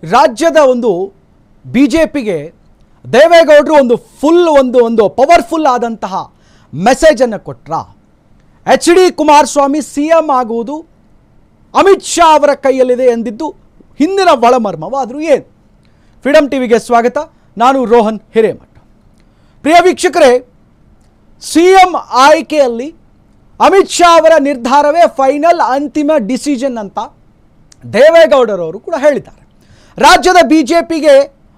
ರಾಜ್ಯದ ಒಂದು ಬಿಜೆಪಿಗೆ ದೇವೇಗೌಡರು ಒಂದು ಫುಲ್ ಒಂದು ಪವರ್ಫುಲ್ ಆದಂತಹ ಮೆಸೇಜನ್ನು ಕೊಟ್ರ. ಎಚ್ ಡಿ ಕುಮಾರಸ್ವಾಮಿ ಸಿಎಂ ಆಗುವುದು ಅಮಿತ್ ಶಾ ಅವರ ಕೈಯಲ್ಲಿದೆ ಎಂದಿದ್ದು ಹಿಂದಿನ ಒಳಮರ್ಮವಾದರೂ ಏನು? ಫ್ರೀಡಮ್ ಟಿವಿಗೆ ಸ್ವಾಗತ. ನಾನು ರೋಹನ್ ಹಿರೇಮಠ. ಪ್ರಿಯ ವೀಕ್ಷಕರೇ, ಸಿಎಂ ಆಯ್ಕೆಯಲ್ಲಿ ಅಮಿತ್ ಶಾ ಅವರ ನಿರ್ಧಾರವೇ ಫೈನಲ್ ಅಂತಿಮ ಡಿಸಿಷನ್ ಅಂತ ದೇವೇಗೌಡರವರು ಕೂಡ ಹೇಳಿದ್ದಾರೆ. ರಾಜ್ಯದ ಬಿಜೆಪಿಗೆ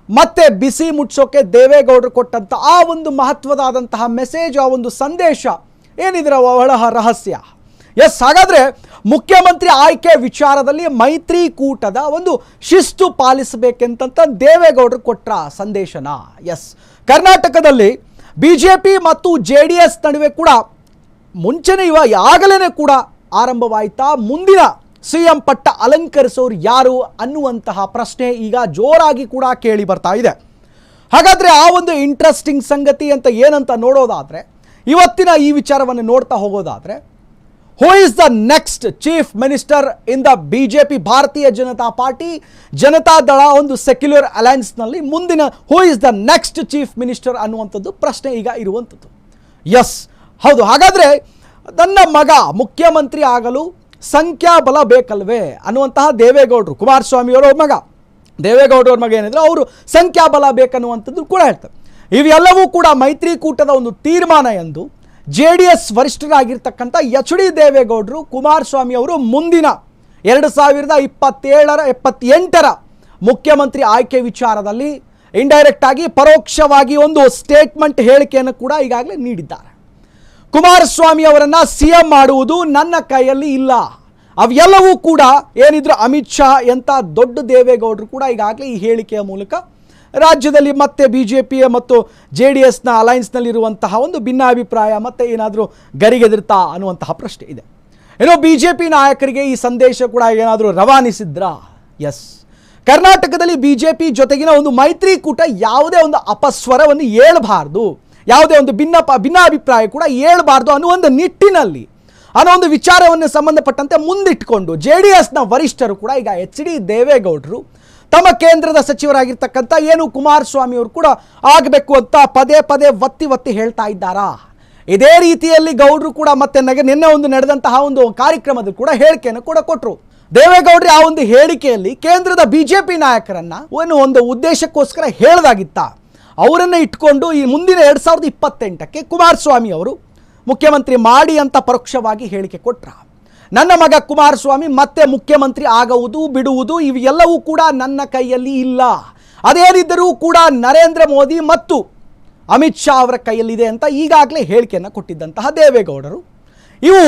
ಮತ್ತೆ ಬಿಸಿ ಮುಟ್ಸೋಕೆ ದೇವೇಗೌಡರು ಕೊಟ್ಟಂತ ಆ ಒಂದು ಮಹತ್ವದಾದಂತಹ ಮೆಸೇಜ್, ಆ ಒಂದು ಸಂದೇಶ ಏನಿದರ ಒಳ ರಹಸ್ಯ? ಎಸ್, ಹಾಗಾದ್ರೆ ಮುಖ್ಯಮಂತ್ರಿ ಆಯ್ಕೆ ವಿಚಾರದಲ್ಲಿ ಮೈತ್ರಿಕೂಟದ ಒಂದು ಶಿಸ್ತು ಪಾಲಿಸಬೇಕೆಂತ ದೇವೇಗೌಡರು ಕೊಟ್ಟ ಸಂದೇಶನ. ಎಸ್, ಕರ್ನಾಟಕದಲ್ಲಿ ಬಿಜೆಪಿ ಮತ್ತು JDS ನಡುವೆ ಕೂಡ ಮುಂಚೆನೇ ಆಗಲೇ ಕೂಡ ಆರಂಭವಾಯಿತಾ ಮುಂದಿನ ಸಿಎಂ ಪಟ್ಟ ಅಲಂಕರಿಸೋರು ಯಾರು ಅನ್ನುವಂತಹ ಪ್ರಶ್ನೆ ಈಗ ಜೋರಾಗಿ ಕೂಡ ಕೇಳಿ ಬರ್ತಾ ಇದೆ. ಹಾಗಾದರೆ ಆ ಒಂದು ಇಂಟ್ರೆಸ್ಟಿಂಗ್ ಸಂಗತಿ ಅಂತ ಏನಂತ ನೋಡೋದಾದರೆ, ಇವತ್ತಿನ ಈ ವಿಚಾರವನ್ನು ನೋಡ್ತಾ ಹೋಗೋದಾದರೆ, who is the next chief minister in the BJP, Bharatiya Janata Party Janata Dal ಒಂದು ಸೆಕ್ಯುಲರ್ ಅಲಯನ್ಸ್ನಲ್ಲಿ ಮುಂದಿನ who is the next chief minister ಅನ್ನುವಂಥದ್ದು ಪ್ರಶ್ನೆ ಈಗ ಇರುವಂಥದ್ದು. ಎಸ್, ಹೌದು. ಹಾಗಾದರೆ ನನ್ನ ಮಗ ಮುಖ್ಯಮಂತ್ರಿ ಆಗಲು ಸಂಖ್ಯಾಬಲ ಬೇಕಲ್ವೇ ಅನ್ನುವಂತಹ ದೇವೇಗೌಡರು, ಕುಮಾರಸ್ವಾಮಿಯವರ ಮಗ ದೇವೇಗೌಡರವ್ರ ಮಗ ಏನಿದ್ರೆ ಅವರು ಸಂಖ್ಯಾಬಲ ಬೇಕನ್ನುವಂಥದ್ದು ಕೂಡ ಹೇಳ್ತಾರೆ. ಇವೆಲ್ಲವೂ ಕೂಡ ಮೈತ್ರಿಕೂಟದ ಒಂದು ತೀರ್ಮಾನ ಎಂದು JDS ವರಿಷ್ಠರಾಗಿರ್ತಕ್ಕಂಥ ಎಚ್ ಡಿ ದೇವೇಗೌಡರು ಕುಮಾರಸ್ವಾಮಿ ಅವರು ಮುಂದಿನ 2027-28ರ ಮುಖ್ಯಮಂತ್ರಿ ಆಯ್ಕೆ ವಿಚಾರದಲ್ಲಿ ಇಂಡೈರೆಕ್ಟ್ ಆಗಿ ಪರೋಕ್ಷವಾಗಿ ಒಂದು ಸ್ಟೇಟ್ಮೆಂಟ್ ಹೇಳಿಕೆಯನ್ನು ಕೂಡ ಈಗಾಗಲೇ ನೀಡಿದ್ದಾರೆ. ಕುಮಾರಸ್ವಾಮಿ ಅವರನ್ನು ಸಿಎಂ ಮಾಡುವುದು ನನ್ನ ಕೈಯಲ್ಲಿ ಇಲ್ಲ. ಅವೆಲ್ಲವೂ ಕೂಡ ಏನಿದ್ರು ಅಮಿತ್ ಶಾ ಎಂಥ ದೊಡ್ಡ ದೇವೇಗೌಡರು ಕೂಡ ಈಗಾಗಲೇ ಈ ಹೇಳಿಕೆಯ ಮೂಲಕ ರಾಜ್ಯದಲ್ಲಿ ಮತ್ತೆ ಬಿಜೆಪಿಯ ಮತ್ತು JDSನ ಅಲಯನ್ಸ್ನಲ್ಲಿರುವಂತಹ ಒಂದು ಭಿನ್ನಾಭಿಪ್ರಾಯ ಮತ್ತೆ ಏನಾದರೂ ಗರಿಗೆದಿರ್ತಾ ಅನ್ನುವಂತಹ ಪ್ರಶ್ನೆ ಇದೆ. ಏನೋ ಬಿಜೆಪಿ ನಾಯಕರಿಗೆ ಈ ಸಂದೇಶ ಕೂಡ ಏನಾದರೂ ರವಾನಿಸಿದ್ರಾ? ಎಸ್, ಕರ್ನಾಟಕದಲ್ಲಿ ಬಿಜೆಪಿ ಜೊತೆಗಿನ ಒಂದು ಮೈತ್ರಿಕೂಟ ಯಾವುದೇ ಒಂದು ಅಪಸ್ವರವನ್ನು ಏಳಬಾರ್ದು, ಯಾವುದೇ ಒಂದು ಭಿನ್ನಾಭಿಪ್ರಾಯ ಕೂಡ ಏಳಬಾರ್ದು ಅನ್ನೋ ಒಂದು ನಿಟ್ಟಿನಲ್ಲಿ, ಅನ್ನೋ ಒಂದು ವಿಚಾರವನ್ನು ಸಂಬಂಧಪಟ್ಟಂತೆ ಮುಂದಿಟ್ಟುಕೊಂಡು JDSನ ವರಿಷ್ಠರು ಕೂಡ ಈಗ ಎಚ್ ಡಿ ದೇವೇಗೌಡರು ತಮ್ಮ ಕೇಂದ್ರದ ಸಚಿವರಾಗಿರ್ತಕ್ಕಂಥ ಏನು ಕುಮಾರಸ್ವಾಮಿ ಅವರು ಕೂಡ ಆಗಬೇಕು ಅಂತ ಪದೇ ಪದೇ ಒತ್ತಿ ಹೇಳ್ತಾ ಇದ್ದಾರಾ? ಇದೇ ರೀತಿಯಲ್ಲಿ ಗೌಡರು ಕೂಡ ಮತ್ತೆ ನಿನ್ನೆ ಒಂದು ನಡೆದಂತಹ ಒಂದು ಕಾರ್ಯಕ್ರಮದಲ್ಲಿ ಕೂಡ ಹೇಳಿಕೆಯನ್ನು ಕೂಡ ಕೊಟ್ಟರು. ದೇವೇಗೌಡರು ಆ ಒಂದು ಹೇಳಿಕೆಯಲ್ಲಿ ಕೇಂದ್ರದ ಬಿಜೆಪಿ ನಾಯಕರನ್ನ ಒಂದು ಉದ್ದೇಶಕ್ಕೋಸ್ಕರ ಹೇಳದಾಗಿತ್ತ, ಅವರನ್ನು ಇಟ್ಕೊಂಡು ಈ ಮುಂದಿನ 2028ಕ್ಕೆ ಕುಮಾರಸ್ವಾಮಿ ಅವರು ಮುಖ್ಯಮಂತ್ರಿ ಮಾಡಿ ಅಂತ ಪರೋಕ್ಷವಾಗಿ ಹೇಳಿಕೆ ಕೊಟ್ರ. ನನ್ನ ಮಗ ಕುಮಾರಸ್ವಾಮಿ ಮತ್ತೆ ಮುಖ್ಯಮಂತ್ರಿ ಆಗುವುದು ಬಿಡುವುದು ಇವೆಲ್ಲವೂ ಕೂಡ ನನ್ನ ಕೈಯಲ್ಲಿ ಇಲ್ಲ, ಅದೇನಿದ್ದರೂ ಕೂಡ ನರೇಂದ್ರ ಮೋದಿ ಮತ್ತು ಅಮಿತ್ ಶಾ ಅವರ ಕೈಯಲ್ಲಿದೆ ಅಂತ ಈಗಾಗಲೇ ಹೇಳಿಕೆಯನ್ನು ಕೊಟ್ಟಿದ್ದಂತಹ ದೇವೇಗೌಡರು ಇವು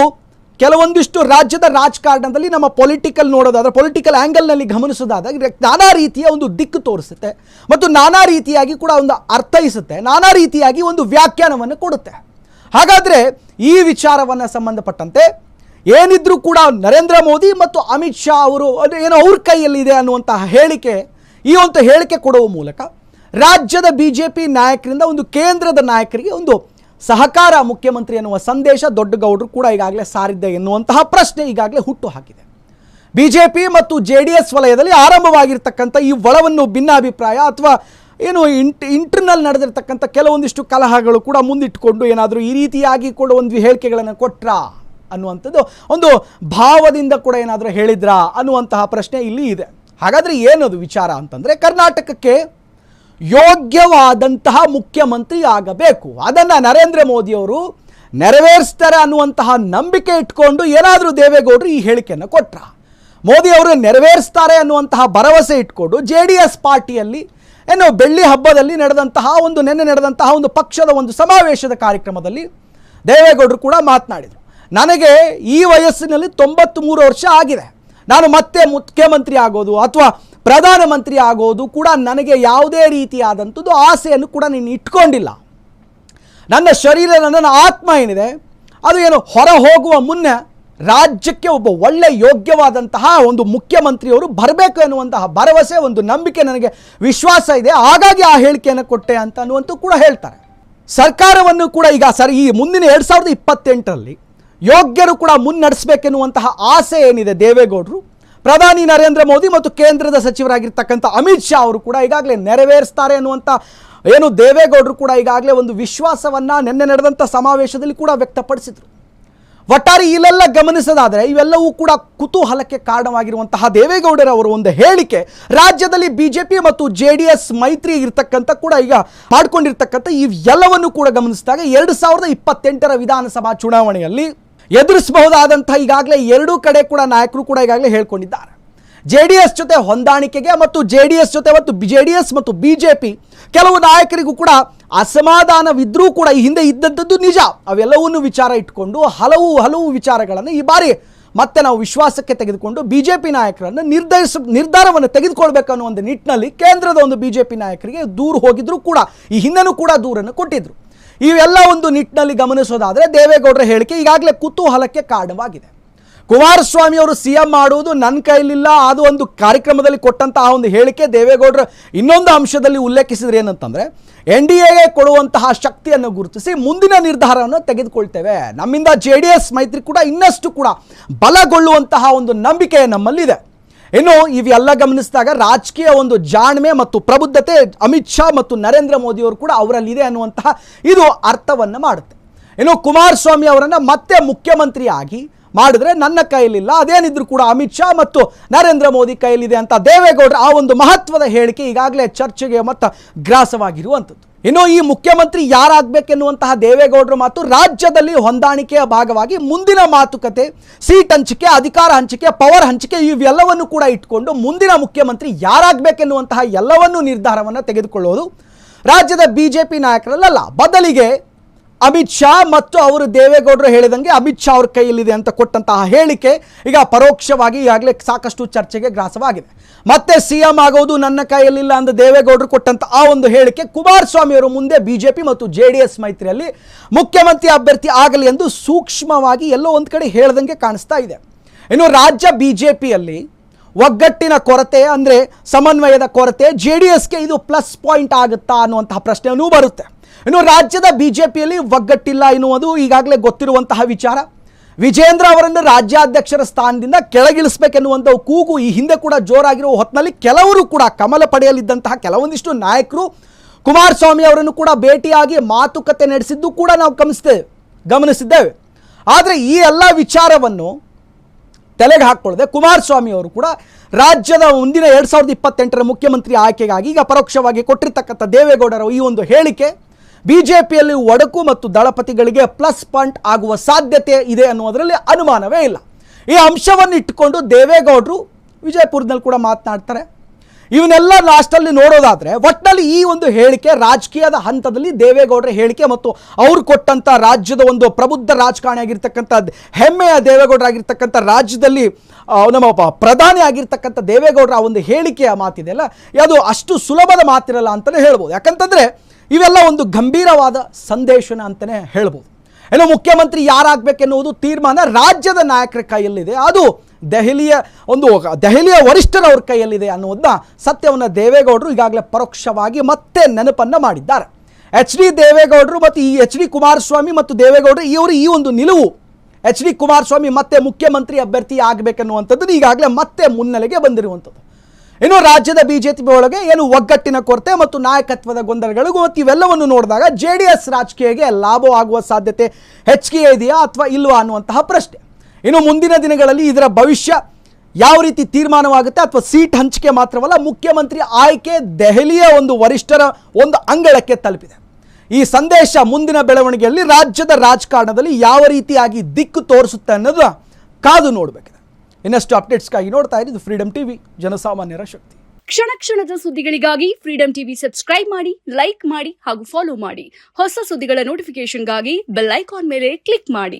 ಕೆಲವೊಂದಿಷ್ಟು ರಾಜ್ಯದ ರಾಜಕಾರಣದಲ್ಲಿ ನಮ್ಮ ಪೊಲಿಟಿಕಲ್ ನೋಡೋದಾದ್ರೆ, ಪೊಲಿಟಿಕಲ್ ಆ್ಯಂಗಲ್ನಲ್ಲಿ ಗಮನಿಸೋದಾದ್ರೆ ನಾನಾ ರೀತಿಯ ಒಂದು ದಿಕ್ಕು ತೋರಿಸುತ್ತೆ ಮತ್ತು ನಾನಾ ರೀತಿಯಾಗಿ ಕೂಡ ಒಂದು ಅರ್ಥೈಸುತ್ತೆ, ನಾನಾ ರೀತಿಯಾಗಿ ಒಂದು ವ್ಯಾಖ್ಯಾನವನ್ನು ಕೊಡುತ್ತೆ. ಹಾಗಾದರೆ ಈ ವಿಚಾರವನ್ನು ಸಂಬಂಧಪಟ್ಟಂತೆ ಏನಿದ್ರೂ ಕೂಡ ನರೇಂದ್ರ ಮೋದಿ ಮತ್ತು ಅಮಿತ್ ಶಾ ಅವರು ಏನೋ ಅವ್ರ ಕೈಯಲ್ಲಿದೆ ಅನ್ನುವಂತಹ ಹೇಳಿಕೆ, ಈ ಒಂದು ಹೇಳಿಕೆ ಕೊಡುವ ಮೂಲಕ ರಾಜ್ಯದ ಬಿಜೆಪಿ ನಾಯಕರಿಂದ ಒಂದು ಕೇಂದ್ರದ ನಾಯಕರಿಗೆ ಒಂದು ಸಹಕಾರ ಮುಖ್ಯಮಂತ್ರಿ ಎನ್ನುವ ಸಂದೇಶ ದೊಡ್ಡಗೌಡರು ಕೂಡ ಈಗಾಗಲೇ ಸಾರಿದ್ದೆ ಎನ್ನುವಂತಹ ಪ್ರಶ್ನೆ ಈಗಾಗಲೇ ಹುಟ್ಟು ಹಾಕಿದೆ. ಬಿಜೆಪಿ ಮತ್ತು JDS ವಲಯದಲ್ಲಿ ಆರಂಭವಾಗಿರ್ತಕ್ಕಂಥ ಈ ಒಳವನ್ನು ಭಿನ್ನಾಭಿಪ್ರಾಯ ಅಥವಾ ಏನು ಇಂಟರ್ನಲ್ ನಡೆದಿರ್ತಕ್ಕಂಥ ಕೆಲವೊಂದಿಷ್ಟು ಕಲಹಗಳು ಕೂಡ ಮುಂದಿಟ್ಟುಕೊಂಡು ಏನಾದರೂ ಈ ರೀತಿಯಾಗಿ ಕೂಡ ಒಂದು ಹೇಳಿಕೆಗಳನ್ನು ಕೊಟ್ರಾ ಅನ್ನುವಂಥದ್ದು ಒಂದು ಭಾವದಿಂದ ಕೂಡ ಏನಾದರೂ ಹೇಳಿದ್ರಾ ಅನ್ನುವಂತಹ ಪ್ರಶ್ನೆ ಇಲ್ಲಿ ಇದೆ. ಹಾಗಾದರೆ ಏನದು ವಿಚಾರ ಅಂತಂದರೆ, ಕರ್ನಾಟಕಕ್ಕೆ ಯೋಗ್ಯವಾದಂತಹ ಮುಖ್ಯಮಂತ್ರಿ ಆಗಬೇಕು, ಅದನ್ನು ನರೇಂದ್ರ ಮೋದಿಯವರು ನೆರವೇರಿಸ್ತಾರೆ ಅನ್ನುವಂತಹ ನಂಬಿಕೆ ಇಟ್ಕೊಂಡು ಏನಾದರೂ ದೇವೇಗೌಡರು ಈ ಹೇಳಿಕೆಯನ್ನು ಕೊಟ್ರ. ಮೋದಿಯವರು ನೆರವೇರಿಸ್ತಾರೆ ಅನ್ನುವಂತಹ ಭರವಸೆ ಇಟ್ಕೊಂಡು JDS ಪಾರ್ಟಿಯಲ್ಲಿ ಏನು ಬೆಳ್ಳಿ ಹಬ್ಬದಲ್ಲಿ ನಿನ್ನೆ ನಡೆದಂತಹ ಒಂದು ಪಕ್ಷದ ಒಂದು ಸಮಾವೇಶದ ಕಾರ್ಯಕ್ರಮದಲ್ಲಿ ದೇವೇಗೌಡರು ಕೂಡ ಮಾತನಾಡಿದರು. ನನಗೆ ಈ ವಯಸ್ಸಿನಲ್ಲಿ 93 ವರ್ಷ ಆಗಿದೆ, ನಾನು ಮತ್ತೆ ಮುಖ್ಯಮಂತ್ರಿ ಆಗೋದು ಅಥವಾ ಪ್ರಧಾನಮಂತ್ರಿ ಆಗೋದು ಕೂಡ ನನಗೆ ಯಾವುದೇ ರೀತಿಯಾದಂಥದ್ದು ಆಸೆಯನ್ನು ಕೂಡ ನೀನು ಇಟ್ಕೊಂಡಿಲ್ಲ. ನನ್ನ ಶರೀರ, ನನ್ನ ಆತ್ಮ ಏನಿದೆ ಅದು ಏನು ಹೊರ ಹೋಗುವ ಮುನ್ನ ರಾಜ್ಯಕ್ಕೆ ಒಬ್ಬ ಒಳ್ಳೆ ಯೋಗ್ಯವಾದಂತಹ ಒಂದು ಮುಖ್ಯಮಂತ್ರಿಯವರು ಬರಬೇಕು ಎನ್ನುವಂತಹ ಭರವಸೆ, ಒಂದು ನಂಬಿಕೆ, ನನಗೆ ವಿಶ್ವಾಸ ಇದೆ, ಹಾಗಾಗಿ ಆ ಹೇಳಿಕೆಯನ್ನು ಕೊಟ್ಟೆ ಅಂತ ಅನ್ನುವಂಥ ಕೂಡ ಹೇಳ್ತಾರೆ. ಸರ್ಕಾರವನ್ನು ಕೂಡ ಈಗ ಈ ಮುಂದಿನ 2028ರಲ್ಲಿ ಯೋಗ್ಯರು ಕೂಡ ಮುನ್ನಡೆಸಬೇಕೆನ್ನುವಂತಹ ಆಸೆ ಏನಿದೆ ದೇವೇಗೌಡರು ಪ್ರಧಾನಿ ನರೇಂದ್ರ ಮೋದಿ ಮತ್ತು ಕೇಂದ್ರದ ಸಚಿವರಾಗಿರ್ತಕ್ಕಂಥ ಅಮಿತ್ ಶಾ ಅವರು ಕೂಡ ಈಗಾಗಲೇ ನೆರವೇರಿಸ್ತಾರೆ ಅನ್ನುವಂಥ ಏನು ದೇವೇಗೌಡರು ಕೂಡ ಈಗಾಗಲೇ ಒಂದು ವಿಶ್ವಾಸವನ್ನ ನಿನ್ನೆ ನಡೆದಂಥ ಸಮಾವೇಶದಲ್ಲಿ ಕೂಡ ವ್ಯಕ್ತಪಡಿಸಿದರು. ಒಟ್ಟಾರೆ ಇಲ್ಲೆಲ್ಲ ಗಮನಿಸೋದಾದರೆ ಇವೆಲ್ಲವೂ ಕೂಡ ಕುತೂಹಲಕ್ಕೆ ಕಾರಣವಾಗಿರುವಂತಹ ದೇವೇಗೌಡರ ಅವರ ಒಂದು ಹೇಳಿಕೆ ರಾಜ್ಯದಲ್ಲಿ ಬಿಜೆಪಿ ಮತ್ತು JDS ಮೈತ್ರಿ ಇರತಕ್ಕಂಥ ಕೂಡ ಈಗ ಮಾಡ್ಕೊಂಡಿರ್ತಕ್ಕಂಥ ಇವೆಲ್ಲವನ್ನು ಕೂಡ ಗಮನಿಸಿದಾಗ 2028ರ ವಿಧಾನಸಭಾ ಚುನಾವಣೆಯಲ್ಲಿ ಎದುರಿಸಬಹುದಾದಂತಹ ಈಗಾಗಲೇ ಎರಡೂ ಕಡೆ ಕೂಡ ನಾಯಕರು ಕೂಡ ಈಗಾಗಲೇ ಹೇಳ್ಕೊಂಡಿದ್ದಾರೆ. JDS ಜೊತೆ ಹೊಂದಾಣಿಕೆಗೆ ಮತ್ತು JDS ಜೊತೆ ಮತ್ತು JDS ಮತ್ತು ಬಿಜೆಪಿ ಕೆಲವು ನಾಯಕರಿಗೂ ಕೂಡ ಅಸಮಾಧಾನವಿದ್ರೂ ಕೂಡ ಈ ಹಿಂದೆ ಇದ್ದದ್ದು ನಿಜ. ಅವೆಲ್ಲವನ್ನೂ ವಿಚಾರ ಇಟ್ಕೊಂಡು ಹಲವು ವಿಚಾರಗಳನ್ನು ಈ ಬಾರಿ ಮತ್ತೆ ನಾವು ವಿಶ್ವಾಸಕ್ಕೆ ತೆಗೆದುಕೊಂಡು ಬಿಜೆಪಿ ನಾಯಕರನ್ನು ನಿರ್ಧಾರವನ್ನು ತೆಗೆದುಕೊಳ್ಬೇಕು ಅನ್ನೋ ಒಂದು ನಿಟ್ಟಿನಲ್ಲಿ ಕೇಂದ್ರದ ಒಂದು ಬಿಜೆಪಿ ನಾಯಕರಿಗೆ ದೂರು ಹೋಗಿದ್ರು ಕೂಡ ಈ ಹಿಂದೆನೂ ಕೂಡ ದೂರನ್ನು ಕೊಟ್ಟಿದ್ರು. ಇವೆಲ್ಲ ಒಂದು ನಿಟ್ಟಿನಲ್ಲಿ ಗಮನಿಸೋದಾದರೆ ದೇವೇಗೌಡರ ಹೇಳಿಕೆ ಈಗಾಗಲೇ ಕುತೂಹಲಕ್ಕೆ ಕಾರಣವಾಗಿದೆ. ಕುಮಾರಸ್ವಾಮಿ ಅವರು CM ಮಾಡುವುದು ನನ್ನ ಕೈಲಿಲ್ಲ, ಅದು ಒಂದು ಕಾರ್ಯಕ್ರಮದಲ್ಲಿ ಕೊಟ್ಟಂತಹ ಒಂದು ಹೇಳಿಕೆ. ದೇವೇಗೌಡರು ಇನ್ನೊಂದು ಅಂಶದಲ್ಲಿ ಉಲ್ಲೇಖಿಸಿದ್ರೆ ಏನಂತಂದರೆ NDAಗೆ ಕೊಡುವಂತಹ ಶಕ್ತಿಯನ್ನು ಗುರುತಿಸಿ ಮುಂದಿನ ನಿರ್ಧಾರವನ್ನು ತೆಗೆದುಕೊಳ್ತೇವೆ, ನಮ್ಮಿಂದ JDS ಮೈತ್ರಿ ಕೂಡ ಇನ್ನಷ್ಟು ಕೂಡ ಬಲಗೊಳ್ಳುವಂತಹ ಒಂದು ನಂಬಿಕೆ ನಮ್ಮಲ್ಲಿದೆ. ಇನ್ನು ಇವೆಲ್ಲ ಗಮನಿಸಿದಾಗ ರಾಜಕೀಯ ಒಂದು ಜಾಣ್ಮೆ ಮತ್ತು ಪ್ರಬುದ್ಧತೆ ಅಮಿತ್ ಶಾ ಮತ್ತು ನರೇಂದ್ರ ಮೋದಿಯವರು ಕೂಡ ಅವರಲ್ಲಿದೆ ಅನ್ನುವಂತಹ ಇದು ಅರ್ಥವನ್ನು ಮಾಡುತ್ತೆ. ಇನ್ನು ಕುಮಾರಸ್ವಾಮಿ ಅವರನ್ನು ಮತ್ತೆ ಮುಖ್ಯಮಂತ್ರಿಯಾಗಿ ಮಾಡಿದ್ರೆ ನನ್ನ ಕೈಯಲ್ಲಿಲ್ಲ, ಅದೇನಿದ್ರು ಕೂಡ ಅಮಿತ್ ಶಾ ಮತ್ತು ನರೇಂದ್ರ ಮೋದಿ ಕೈಯಲ್ಲಿದೆ ಅಂತ ದೇವೇಗೌಡರ ಆ ಒಂದು ಮಹತ್ವದ ಹೇಳಿಕೆ ಈಗಾಗಲೇ ಚರ್ಚೆಗೆ ಮತ್ತು ಗ್ರಾಸವಾಗಿರುವಂಥದ್ದು. ಇನ್ನು ಈ ಮುಖ್ಯಮಂತ್ರಿ ಯಾರಾಗಬೇಕೆನ್ನುವಂತಹ ದೇವೇಗೌಡರ ಮಾತು ರಾಜ್ಯದಲ್ಲಿ ಹೊಂದಾಣಿಕೆಯ ಭಾಗವಾಗಿ ಮುಂದಿನ ಮಾತುಕತೆ, ಸೀಟ್ ಹಂಚಿಕೆ, ಅಧಿಕಾರ ಹಂಚಿಕೆ, ಪವರ್ ಹಂಚಿಕೆ ಇವೆಲ್ಲವನ್ನು ಕೂಡ ಇಟ್ಕೊಂಡು ಮುಂದಿನ ಮುಖ್ಯಮಂತ್ರಿ ಯಾರಾಗಬೇಕೆನ್ನುವಂತಹ ಎಲ್ಲವನ್ನೂ ನಿರ್ಧಾರವನ್ನು ತೆಗೆದುಕೊಳ್ಳೋದು ರಾಜ್ಯದ ಬಿಜೆಪಿ ನಾಯಕರಲ್ಲ, ಬದಲಿಗೆ ಅಮಿತ್ ಶಾ ಮತ್ತು ಅವರು ದೇವೇಗೌಡರು ಹೇಳಿದಂಗೆ ಅಮಿತ್ ಶಾ ಅವ್ರ ಕೈಯಲ್ಲಿದೆ ಅಂತ ಕೊಟ್ಟಂತಹ ಹೇಳಿಕೆ ಈಗ ಪರೋಕ್ಷವಾಗಿ ಈಗಾಗಲೇ ಸಾಕಷ್ಟು ಚರ್ಚೆಗೆ ಗ್ರಾಸವಾಗಿದೆ. ಮತ್ತೆ CM ಆಗೋದು ನನ್ನ ಕೈಯಲ್ಲಿಲ್ಲ ಅಂತ ದೇವೇಗೌಡರು ಕೊಟ್ಟಂತ ಆ ಒಂದು ಹೇಳಿಕೆ ಕುಮಾರಸ್ವಾಮಿ ಅವರು ಮುಂದೆ ಬಿಜೆಪಿ ಮತ್ತು JDS ಮೈತ್ರಿಯಲ್ಲಿ ಮುಖ್ಯಮಂತ್ರಿ ಅಭ್ಯರ್ಥಿ ಆಗಲಿ ಎಂದು ಸೂಕ್ಷ್ಮವಾಗಿ ಎಲ್ಲೋ ಒಂದು ಕಡೆ ಹೇಳ್ದಂಗೆ ಕಾಣಿಸ್ತಾ ಇದೆ. ಇನ್ನು ರಾಜ್ಯ ಬಿಜೆಪಿಯಲ್ಲಿ ಒಗ್ಗಟ್ಟಿನ ಕೊರತೆ ಅಂದರೆ ಸಮನ್ವಯದ ಕೊರತೆ JDSಗೆ ಇದು ಪ್ಲಸ್ ಪಾಯಿಂಟ್ ಆಗುತ್ತಾ ಅನ್ನುವಂತಹ ಪ್ರಶ್ನೆಯೂ ಬರುತ್ತೆ. ಇನ್ನು ರಾಜ್ಯದ ಬಿಜೆಪಿಯಲ್ಲಿ ಒಗ್ಗಟ್ಟಿಲ್ಲ ಎನ್ನುವುದು ಈಗಾಗಲೇ ಗೊತ್ತಿರುವಂತಹ ವಿಚಾರ. ವಿಜೇಂದ್ರ ಅವರನ್ನು ರಾಜ್ಯಾಧ್ಯಕ್ಷರ ಸ್ಥಾನದಿಂದ ಕೆಳಗಿಳಿಸಬೇಕೆನ್ನುವಂಥ ಕೂಗು ಈ ಹಿಂದೆ ಕೂಡ ಜೋರಾಗಿರುವ ಹೊತ್ತಿನಲ್ಲಿ ಕೆಲವರು ಕೂಡ ಕಮಲ ಪಡೆಯಲಿದ್ದಂತಹ ಕೆಲವೊಂದಿಷ್ಟು ನಾಯಕರು ಕುಮಾರಸ್ವಾಮಿ ಅವರನ್ನು ಕೂಡ ಭೇಟಿಯಾಗಿ ಮಾತುಕತೆ ನಡೆಸಿದ್ದು ಕೂಡ ನಾವು ಗಮನಿಸಿದ್ದೇವೆ. ಆದರೆ ಈ ಎಲ್ಲ ವಿಚಾರವನ್ನು ತಲೆಗೆ ಹಾಕ್ಕೊಳ್ಳದೆ ಕುಮಾರಸ್ವಾಮಿ ಅವರು ಕೂಡ ರಾಜ್ಯದ ಮುಂದಿನ 2028ರ ಮುಖ್ಯಮಂತ್ರಿ ಆಯ್ಕೆಗಾಗಿ ಈಗ ಪರೋಕ್ಷವಾಗಿ ಕೊಟ್ಟಿರ್ತಕ್ಕಂಥ ದೇವೇಗೌಡರ ಈ ಒಂದು ಹೇಳಿಕೆ ಬಿಜೆಪಿಯಲ್ಲಿ ಒಡಕು ಮತ್ತು ದಳಪತಿಗಳಿಗೆ ಪ್ಲಸ್ ಪಾಯಿಂಟ್ ಆಗುವ ಸಾಧ್ಯತೆ ಇದೆ ಅನ್ನೋದರಲ್ಲಿ ಅನುಮಾನವೇ ಇಲ್ಲ. ಈ ಅಂಶವನ್ನು ಇಟ್ಟುಕೊಂಡು ದೇವೇಗೌಡರು ವಿಜಯಪುರದಲ್ಲಿ ಕೂಡ ಮಾತನಾಡ್ತಾರೆ. ಇವನ್ನೆಲ್ಲ ಲಾಸ್ಟಲ್ಲಿ ನೋಡೋದಾದರೆ ಒಟ್ಟಿನಲ್ಲಿ ಈ ಒಂದು ಹೇಳಿಕೆ ರಾಜಕೀಯದ ಹಂತದಲ್ಲಿ ದೇವೇಗೌಡರ ಹೇಳಿಕೆ ಮತ್ತು ಅವರು ಕೊಟ್ಟಂಥ ರಾಜ್ಯದ ಒಂದು ಪ್ರಬುದ್ಧ ರಾಜಕಾರಣಿ ಆಗಿರ್ತಕ್ಕಂಥ ಹೆಮ್ಮೆಯ ದೇವೇಗೌಡರಾಗಿರ್ತಕ್ಕಂಥ ರಾಜ್ಯದಲ್ಲಿ ನಮ್ಮ ಪ್ರಧಾನಿ ಆಗಿರ್ತಕ್ಕಂಥ ದೇವೇಗೌಡರ ಒಂದು ಹೇಳಿಕೆಯ ಮಾತಿದೆಯಲ್ಲ, ಅದು ಅಷ್ಟು ಸುಲಭದ ಮಾತಿರಲ್ಲ ಅಂತಲೇ ಹೇಳ್ಬೋದು. ಯಾಕಂತಂದರೆ ಇವೆಲ್ಲ ಒಂದು ಗಂಭೀರವಾದ ಸಂದೇಶನ ಅಂತಲೇ ಹೇಳ್ಬೋದು. ಇನ್ನು ಮುಖ್ಯಮಂತ್ರಿ ಯಾರಾಗಬೇಕೆನ್ನುವುದು ತೀರ್ಮಾನ ರಾಜ್ಯದ ನಾಯಕರ ಕೈಯಲ್ಲಿದೆ, ಅದು ದೆಹಲಿಯ ವರಿಷ್ಠರವ್ರ ಕೈಯಲ್ಲಿದೆ ಅನ್ನೋದನ್ನ ಸತ್ಯವನ್ನು ದೇವೇಗೌಡರು ಈಗಾಗಲೇ ಪರೋಕ್ಷವಾಗಿ ಮತ್ತೆ ನೆನಪನ್ನು ಮಾಡಿದ್ದಾರೆ. HD ದೇವೇಗೌಡರು ಮತ್ತು ಈ HD ಕುಮಾರಸ್ವಾಮಿ ಮತ್ತು ದೇವೇಗೌಡರು ಇವರು ಈ ಒಂದು ನಿಲುವು HD ಕುಮಾರಸ್ವಾಮಿ ಮತ್ತೆ ಮುಖ್ಯಮಂತ್ರಿ ಅಭ್ಯರ್ಥಿ ಆಗಬೇಕನ್ನುವಂಥದ್ದು ಈಗಾಗಲೇ ಮತ್ತೆ ಮುನ್ನೆಲೆಗೆ ಬಂದಿರುವಂಥದ್ದು. ಇನ್ನು ರಾಜ್ಯದ ಬಿಜೆಪಿ ಒಳಗೆ ಏನು ಒಗ್ಗಟ್ಟಿನ ಕೊರತೆ ಮತ್ತು ನಾಯಕತ್ವದ ಗೊಂದಲಗಳು ಮತ್ತು ಇವೆಲ್ಲವನ್ನು ನೋಡಿದಾಗ JDS ರಾಜಕೀಯಕ್ಕೆ ಲಾಭವಾಗುವ ಸಾಧ್ಯತೆ ಹೆಚ್ಚಿಗೆ ಇದೆಯಾ ಅಥವಾ ಇಲ್ವಾ ಅನ್ನುವಂತಹ ಪ್ರಶ್ನೆ. ಇನ್ನು ಮುಂದಿನ ದಿನಗಳಲ್ಲಿ ಇದರ ಭವಿಷ್ಯ ಯಾವ ರೀತಿ ತೀರ್ಮಾನವಾಗುತ್ತೆ ಅಥವಾ ಸೀಟ್ ಹಂಚಿಕೆ ಮಾತ್ರವಲ್ಲ, ಮುಖ್ಯಮಂತ್ರಿ ಆಯ್ಕೆ ದೆಹಲಿಯ ಒಂದು ವರಿಷ್ಠರ ಒಂದು ಅಂಗಳಕ್ಕೆ ತಲುಪಿದೆ. ಈ ಸಂದೇಶ ಮುಂದಿನ ಬೆಳವಣಿಗೆಯಲ್ಲಿ ರಾಜ್ಯದ ರಾಜಕಾರಣದಲ್ಲಿ ಯಾವ ರೀತಿಯಾಗಿ ದಿಕ್ಕು ತೋರಿಸುತ್ತೆ ಅನ್ನೋದು ಕಾದು ನೋಡಬೇಕಿದೆ. ಇನ್ನಷ್ಟು ಅಪ್ಡೇಟ್ಸ್ಗಾಗಿ ನೋಡ್ತಾ ಇದ್ದು ಫ್ರೀಡಮ್ ಟಿವಿ, ಜನಸಾಮಾನ್ಯರ ಶಕ್ತಿ. ಕ್ಷಣ ಕ್ಷಣದ ಸುದ್ದಿಗಳಿಗಾಗಿ ಫ್ರೀಡಮ್ ಟಿವಿ ಸಬ್ಸ್ಕ್ರೈಬ್ ಮಾಡಿ, ಲೈಕ್ ಮಾಡಿ ಹಾಗೂ ಫಾಲೋ ಮಾಡಿ. ಹೊಸ ಸುದ್ದಿಗಳ ನೋಟಿಫಿಕೇಶನ್ಗಾಗಿ ಬೆಲ್ ಐಕಾನ್ ಮೇಲೆ ಕ್ಲಿಕ್ ಮಾಡಿ.